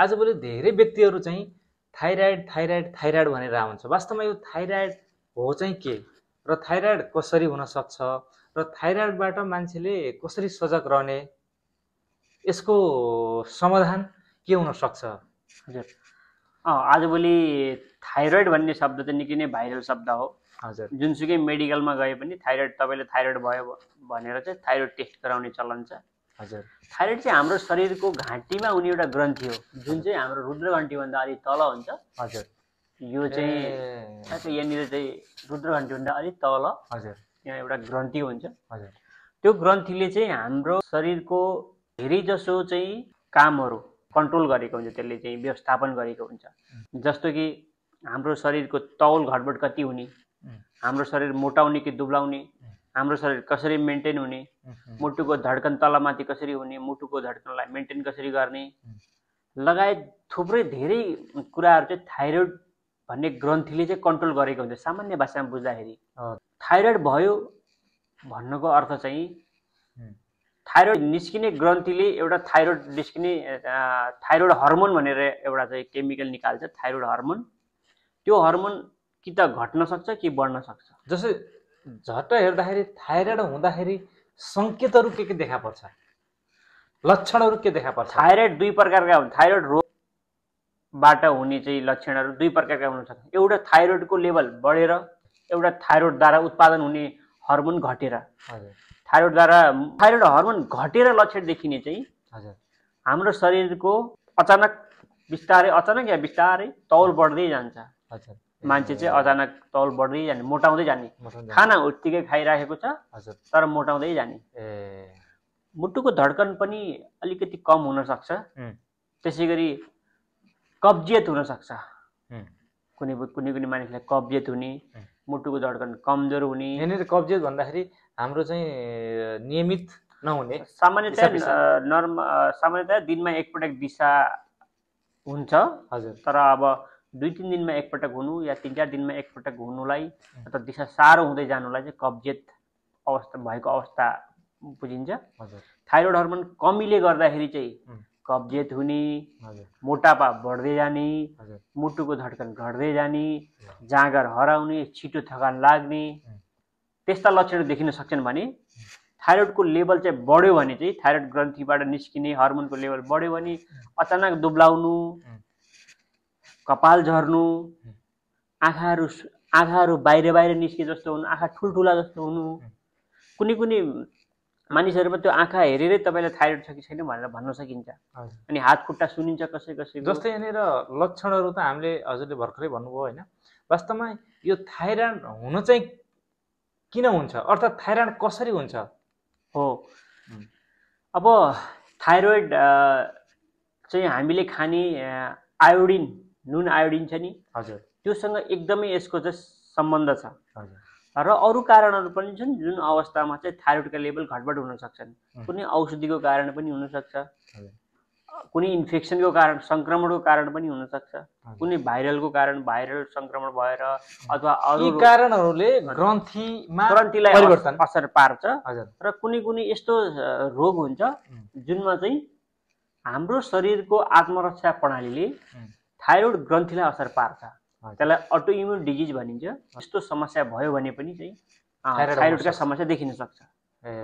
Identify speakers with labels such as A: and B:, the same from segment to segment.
A: आजभोलि धेरै व्यक्तिहरू चाहिँ थाइराइड थाइराइड थाइराइड भनेर आउँछ। वास्तवमा यो थाइराइड हो चाहिँ के र थाइराइड कसरी हुन सक्छ र थाइराइडबाट मान्छेले कसरी सजग रहने, यसको समाधान के हुन सक्छ?
B: हजुर, आजभोलि थाइरोइड भन्ने शब्द चाहिँ निकै नै भाइरल शब्द हो।
A: हजुर,
B: जुनसुकै मेडिकलमा गए पनि थाइरोइड, तपाईँले थाइरोइड भयो भनेर चाहिँ थाइरोइड टेस्ट गराउने चलन छ।
A: हजुर,
B: थाइरोइड चाहिँ हाम्रो शरीरको घाँटीमा हुने एउटा ग्रन्थि हो, जुन चाहिँ हाम्रो रुद्र घन्टीभन्दा अलिक तल हुन्छ।
A: हजुर,
B: यो चाहिँ यहाँनिर चाहिँ रुद्र घन्टीभन्दा अलिक तल,
A: हजुर,
B: यहाँ एउटा ग्रन्थि हुन्छ।
A: हजुर,
B: त्यो ग्रन्थीले चाहिँ हाम्रो शरीरको धेरै जसो चाहिँ कामहरू कन्ट्रोल गरेको हुन्छ, त्यसले चाहिँ व्यवस्थापन गरेको हुन्छ। जस्तो कि हाम्रो शरीरको तौल घटबड कति हुने, हाम्रो शरीर मोटाउने कि दुब्लाउने, हाम्रो शरीर कसरी मेन्टेन हुने, मुटुको धड्कन तलमाथि कसरी हुने, मुटुको धड्कनलाई मेन्टेन कसरी गर्ने लगायत थुप्रै धेरै कुराहरू चाहिँ थाइरोइड भन्ने ग्रन्थीले चाहिँ कन्ट्रोल गरेको हुन्छ। सामान्य भाषामा बुझ्दाखेरि थाइरोइड भयो भन्नुको अर्थ चाहिँ थाइरोइड निस्किने ग्रन्थीले एउटा थाइरोइड निस्किने थाइरोइड हर्मोन भनेर एउटा चाहिँ केमिकल निकाल्छ, थाइरोइड हर्मोन। त्यो हर्मोन कि त घट्न सक्छ कि बढ्न सक्छ।
A: जस्तै झट्ट हेर्दाखेरि थाइरोइड हुँदाखेरि सङ्केतहरू के देखा पर्छ, लक्षणहरू के देखा पर्छ?
B: थाइरोइड दुई प्रकारका हुन्। थाइरोइड रोगबाट हुने चाहिँ लक्षणहरू दुई प्रकारका हुन सक्छन्। एउटा थाइरोइडको लेभल बढेर, एउटा थाइरोइडद्वारा उत्पादन हुने हर्मोन घटेर। थाइरोइड हर्मोन घटेर लक्षण देखिने चाहिँ हाम्रो शरीरको अचानक या बिस्तारै तौल बढ्दै जान्छ। मान्छे चाहिँ अचानक तौल बढ्दै जाने, मोटाउँदै जाने, खाना उत्तिकै खाइराखेको छ तर मोटाउँदै जाने। मुटुको धड्कन पनि अलिकति कम हुन सक्छ। त्यसै गरी कब्जियत हुन सक्छ। कुनै कुनै मानिसलाई कब्जियत हुने, मुटुको धड्कन कमजोर हुने।
A: यहाँनिर कब्जियत भन्दाखेरि हाम्रो चाहिँ नियमित नहुने,
B: सामान्यतया दिनमा एकपटक दिशा हुन्छ।
A: हजुर,
B: तर अब 2-3 दिनमा एकपटक हुनु या 3-4 दिनमा एकपटक हुनुलाई अथवा दिशा साह्रो हुँदै जानुलाई चाहिँ कब्जियत अवस्था भएको अवस्था बुझिन्छ। थाइरोइड हर्मोन कमीले गर्दाखेरि चाहिँ कब्जियत हुने, मोटापा बढ्दै जाने, मुटुको धड्कन घट्दै जाने, जाँगर हराउने, छिटो थकान लाग्ने त्यस्ता लक्षणहरू देखिन सक्छन्। भने थाइरोइडको लेभल चाहिँ बढ्यो भने चाहिँ थाइरोइड ग्रन्थीबाट निस्किने हर्मोनको लेभल बढ्यो भने अचानक दुब्लाउनु, कपाल झर्नु, आँखाहरू बाहिर निस्के जस्तो हुनु, आँखा ठुल्ठुला जस्तो हुनु, कुनै मानिसहरूमा त्यो आँखा हेरेरै तपाईँलाई थाइरोइड छ कि छैन भनेर भन्न सकिन्छ। अनि हात खुट्टा सुनिन्छ कसै।
A: जस्तै यहाँनिर लक्षणहरू त हामीले हजुरले भर्खरै भन्नुभयो होइन। वास्तवमा यो थाइरोइड हुनु चाहिँ किन हुन्छ, अर्थात् थाइरोइड कसरी हुन्छ?
B: हो, अब थाइरोइड चाहिँ हामीले खाने आयोडिन, नुन आयोडिन छ नि,
A: हजुर,
B: त्योसँग एकदमै यसको चाहिँ सम्बन्ध छ। र अरू कारणहरू पनि छन् जुन अवस्थामा चाहिँ थाइरोइडका लेभल घटबड हुन सक्छन्। कुनै औषधिको कारण पनि हुनसक्छ, कुनै इन्फेक्सनको कारण, सङ्क्रमणको कारण पनि हुनसक्छ, कुनै भाइरलको कारण, भाइरल सङ्क्रमण भएर अथवा अरू
A: कारणहरूले ग्रन्थीलाई
B: असर पार्छ। र कुनै यस्तो रोग हुन्छ जुनमा चाहिँ हाम्रो शरीरको आत्मरक्षा प्रणालीले थाइरोइड ग्रन्थीलाई असर पार्छ। त्यसलाई अटो इम्युन डिजिज भनिन्छ। यस्तो समस्या भयो भने पनि चाहिँ थाइरोइडका समस्या देखिन सक्छ।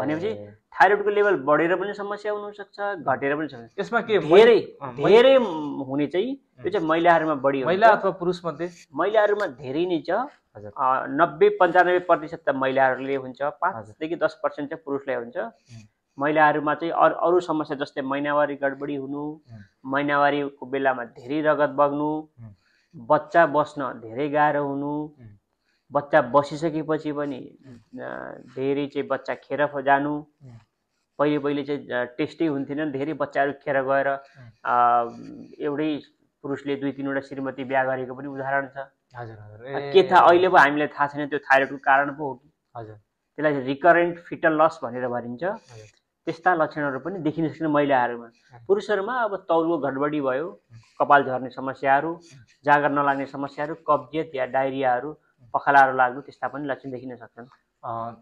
B: भनेपछि थाइरोइडको लेभल बढेर पनि समस्या हुनसक्छ, घटेर पनि सक्छ।
A: यसमा के
B: धेरै हुने चाहिँ यो चाहिँ महिलाहरूमा बढी हुन्छ।
A: महिला अथवा पुरुष मध्ये?
B: महिलाहरूमा धेरै नै छ। 90-95% त महिलाहरूले हुन्छ, 5 देखि 10% चाहिँ पुरुषलाई हुन्छ। महिलाहरूमा चाहिँ अरू समस्या जस्तै महिनावारी गडबडी हुनु, महिनावारीको बेलामा धेरै रगत बग्नु, बच्चा बस्न धेरै गाह्रो हुनु, बच्चा बसिसकेपछि पनि धेरै चाहिँ बच्चा खेर जानु। पहिले चाहिँ टेस्टै हुन्थेन, धेरै बच्चाहरू खेर गएर एउटै पुरुषले 2-3वटा श्रीमती बिहा गरेको पनि उदाहरण छ। के थाहा, अहिले पो हामीलाई थाहा छैन त्यो थाइरोइडको कारण पो हो कि। त्यसलाई रिकरेन्ट फिटल लस भनेर भनिन्छ। त्यस्ता लक्षणहरू पनि देखिन सक्छन् महिलाहरूमा। पुरुषहरूमा अब तौलको गडबडी भयो, कपाल झर्ने समस्याहरू, जाँगर नलाग्ने समस्याहरू, कब्जियत या डायरियाहरू, पखालाहरू लाग्नु, त्यस्ता पनि लक्षण देखिन सक्छन्।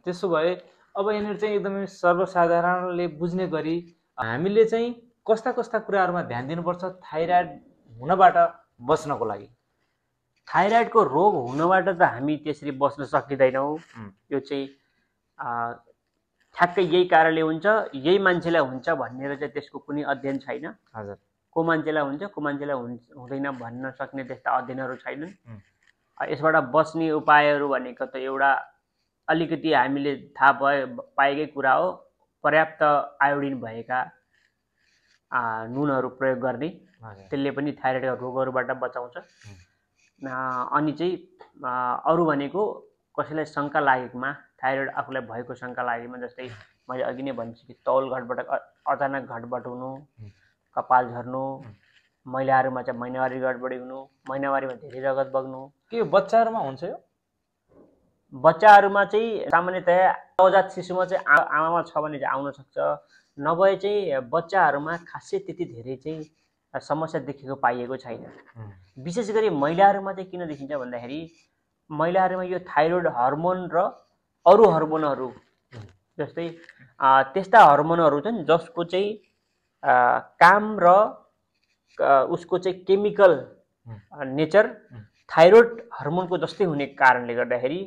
A: त्यसो भए अब यहाँनिर चाहिँ एकदमै सर्वसाधारणले बुझ्ने गरी हामीले चाहिँ कस्ता कस्ता कुराहरूमा ध्यान दिनुपर्छ थाइराइड हुनबाट बच्नको लागि?
B: थाइराइडको रोग हुनबाट त हामी त्यसरी बस्न सकिँदैनौँ। यो चाहिँ ठ्याक्कै यही कारणले हुन्छ, यही मान्छेलाई हुन्छ भनेर चाहिँ त्यसको कुनै अध्ययन छैन।
A: हजुर।
B: को मान्छेलाई हुन्छ, को मान्छेलाई हुँदैन भन्न सक्ने त्यस्ता अध्ययनहरू छैनन्। यसबाट बस्ने उपायहरू भनेको त एउटा अलिकति हामीले थाहा पाएकै कुरा हो, पर्याप्त आयोडिन भएका नुनहरू प्रयोग गर्ने। त्यसले पनि थाइराइडका रोगहरूबाट बचाउँछ। अनि चाहिँ अरू भनेको कसैलाई शङ्का लागेकोमा, थाइराइड आफूलाई भएको शङ्का लागेकोमा, जस्तै मैले अघि नै भनिसकेँ तौल अचानक घटबड हुनु, कपाल झर्नु, महिलाहरूमा चाहिँ महिनावारी गडबडी हुनु, महिनावारीमा धेरै रगत बग्नु।
A: के यो बच्चाहरूमा हुन्छ? यो
B: बच्चाहरूमा चाहिँ सामान्यतया नवजात शिशुमा चाहिँ आमामा छ भने चाहिँ आउन सक्छ, नभए चाहिँ बच्चाहरूमा खासै त्यति धेरै चाहिँ समस्या देखेको पाइएको छैन। विशेष गरी महिलाहरूमा चाहिँ किन देखिन्छ भन्दाखेरि महिलाहरूमा यो थाइरोइड हर्मोन र अरू हर्मोनहरू जस्तै त्यस्ता हर्मोनहरू छन् जसको चाहिँ काम र उसको चाहिँ केमिकल नेचर थाइरोइड हर्मोनको जस्तै हुने कारणले गर्दाखेरि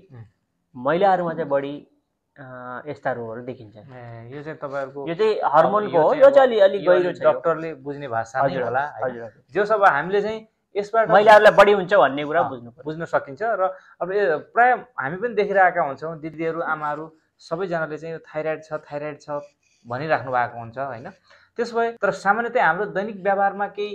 B: महिलाहरूमा चाहिँ बढी यस्ता रोगहरू देखिन्छ।
A: यो चाहिँ तपाईहरुको
B: यो चाहिँ हर्मोनको हो। यो चाहिँ अलि गहिरो छ,
A: डाक्टरले बुझ्ने भाषा नै होला।
B: हजुर।
A: जो सब हामीले चाहिँ यसबाट
B: महिलाहरूलाई बढी हुन्छ भन्ने कुरा
A: बुझ्न सकिन्छ। र अब प्राय हामी पनि देखिरहेका हुन्छौँ, दिदीहरू आमाहरू सबैजनाले चाहिँ यो थाइराइड छ भनिराख्नु भएको हुन्छ हैन। त्यसभए तर सामान्यतया हाम्रो दैनिक व्यवहारमा केही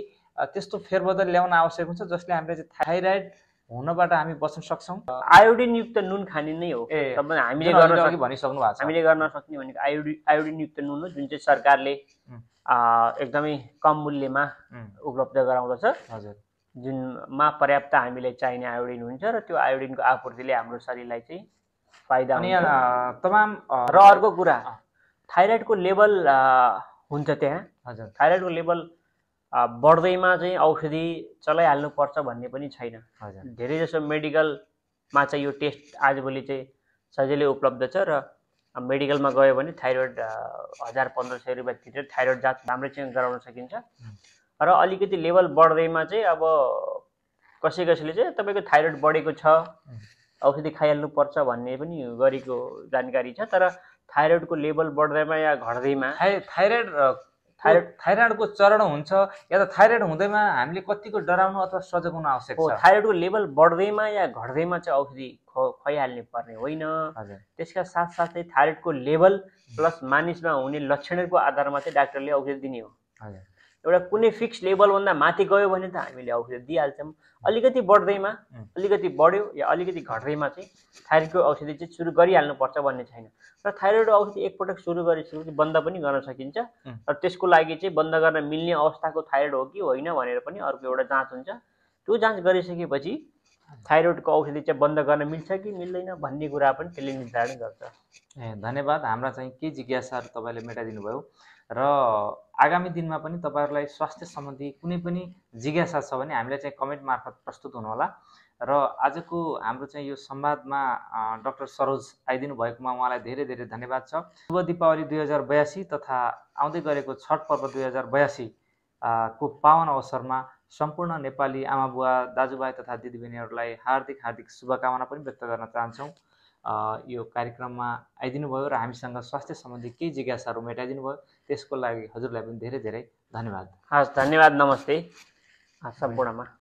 A: त्यस्तो फेरबदल ल्याउन आवश्यक हुन्छ जसले हामीले चाहिँ थाइराइड हुनबाट हामी बच्न सक्छौँ।
B: आयोडिन युक्त नुन खाने नै हो। हामीले गर्न
A: भनिसक्नु भएको छ।
B: हामीले गर्न सक्ने भनेको आयोडिन युक्त नुन हो, जुन चाहिँ सरकारले एकदमै कम मूल्यमा उपलब्ध गराउँदछ।
A: हजुर।
B: जुनमा पर्याप्त हामीलाई चाहिने आयोडिन हुन्छ र त्यो आयोडिनको आपूर्तिले हाम्रो शरीरलाई चाहिँ फाइदा हुन्छ।
A: तमाम
B: र अर्को कुरा थाइराइडको लेभल हुन्छ त्यहाँ।
A: हजुर।
B: थाइराइडको लेभल बढ्दैमा चाहिँ औषधि चलाइहाल्नुपर्छ भन्ने पनि छैन। धेरै जसो मेडिकलमा चाहिँ यो टेस्ट आजभोलि चाहिँ सजिलै उपलब्ध छ र मेडिकलमा गयो भने थाइरोइड 1000-1500 रुपियाँ तिरेर थाइरोइड जाँच राम्रै चाहिँ गराउन सकिन्छ। र अलिकति लेभल बढ्दैमा चाहिँ अब कसैले चाहिँ तपाईँको थाइरोइड बढेको छ औषधि खाइहाल्नुपर्छ भन्ने पनि गरेको जानकारी छ। तर थाइरोइडको लेभल बढ्दैमा या घट्दैमा
A: थाइराइडको चरण हुन्छ या त थाइराइड हुँदैमा हामीले कतिको डराउनु अथवा सजग हुन आवश्यक छ?
B: थाइरोइडको लेभल बढ्दैमा या घट्दैमा चाहिँ औषधि खुवाइहाल्ने पर्ने होइन। त्यसका साथसाथै थाइरोइडको लेभल प्लस मानिसमा हुने लक्षणहरूको आधारमा चाहिँ डाक्टरले औषधि दिने हो। एउटा कुनै फिक्स लेभलभन्दा माथि गयो भने त हामीले औषधि दिइहाल्छौँ। अलिकति बढ्दैमा, अलिकति बढ्यो या अलिकति घट्दैमा चाहिँ थाइरोइडको औषधि चाहिँ सुरु गरिहाल्नुपर्छ भन्ने छैन। र थाइरोइड औषधि एकपटक सुरु गरेपछि बन्द पनि गर्न सकिन्छ। र त्यसको लागि चाहिँ बन्द गर्न मिल्ने अवस्थाको थाइरोइड हो कि होइन भनेर पनि अर्को एउटा जाँच हुन्छ। त्यो जाँच गरिसकेपछि थाइरोइडको औषधि चाहिँ बन्द गर्न मिल्छ कि मिल्दैन भन्ने कुरा पनि त्यसले निर्धारण गर्छ।
A: धन्यवाद। हाम्रा चाहिँ के जिज्ञासाहरू तपाईँले मेटाइदिनु भयो र आगामी दिनमा पनि तपाईँहरूलाई स्वास्थ्य सम्बन्धी कुनै पनि जिज्ञासा छ भने हामीलाई चाहिँ कमेन्ट मार्फत प्रस्तुत हुनुहोला। र आजको हाम्रो चाहिँ यो संवादमा डाक्टर सरोज आइदिनु भएकोमा उहाँलाई धेरै धेरै धन्यवाद छ। शुभ दीपावली 2082 तथा आउँदै गरेको छठ पर्व 2082 को पावन अवसरमा सम्पूर्ण नेपाली आमाबुवा दाजुभाइ तथा दिदीबहिनीहरूलाई हार्दिक शुभकामना पनि व्यक्त गर्न चाहन्छौँ। यो कार्यक्रममा आइदिनु भयो र हामीसँग स्वास्थ्य सम्बन्धी केही जिज्ञासाहरू मेटाइदिनु भयो, त्यसको लागि हजुरलाई पनि धेरै धेरै धन्यवाद।
B: हस्, धन्यवाद। नमस्ते सम्पूर्णमा।